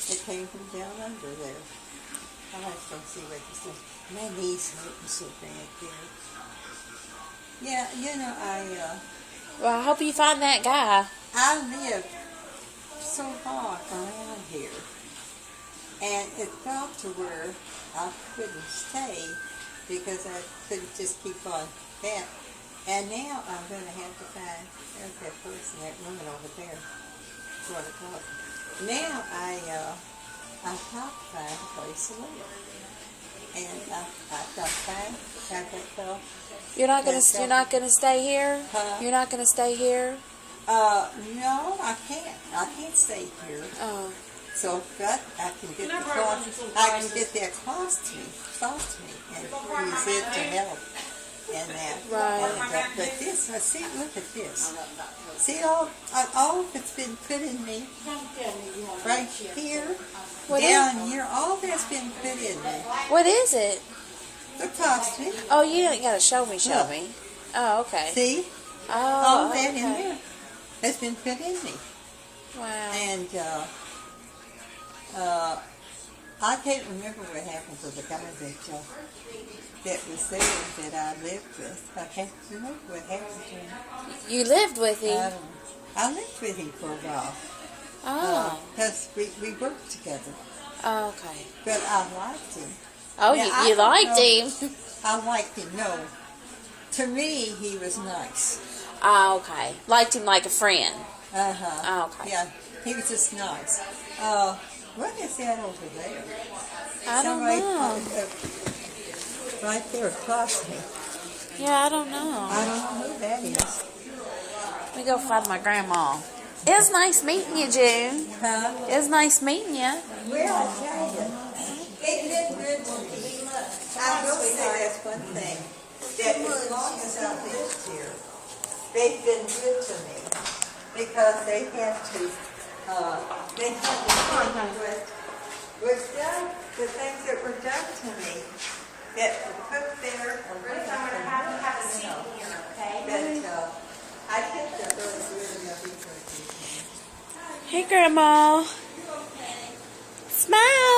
It came from down under there. I'll have to go see what this is. My knees hurting so bad there. Yeah, Well, I hope you find that guy. I live so far around here, and it got to where I couldn't stay because I couldn't just keep on that. And now I'm going to have to find, there's that person, that woman over there, sort of talking. Now I'm trying to find a place to live. And I've got to find that fellow. You're not gonna stay here. Huh? You're not gonna stay here. No, I can't. I can't stay here. Oh. So, but I can get the cost. I can get that cost to me, and use it to help. And that. Right. But this, see, look at this. See, all of it's been put in me. Right here, down here, all that's been put in me. What is it? The cost me. Oh, you ain't gotta show me. Look. Oh, okay. See, Oh, all that okay. in there has been put in me. Wow. And I can't remember what happened to the guy that was there that I lived with. I can't remember what happened to him. You lived with him. I lived with him for a while. Oh. Because we worked together. Oh, okay. But I liked him. Oh, Now, you liked him. I liked him, no. To me, he was nice. Oh, okay. Liked him like a friend. Uh-huh. Oh, okay. Yeah, he was just nice. What is that over there? I don't know. Right there across me. Yeah, I don't know. I don't know who that is. Let me go find my grandma. It was nice meeting you, June. Huh? It was nice meeting you. Well, I tell you, it's been good to me. I will say that's one thing, that as long as I've lived here, they've been good to me, because they had to was done, the things that were done to me, that were put there. Ruth, I'm going to have you have a seat here, okay? That I think that really good. Hey, Grandma. Smile.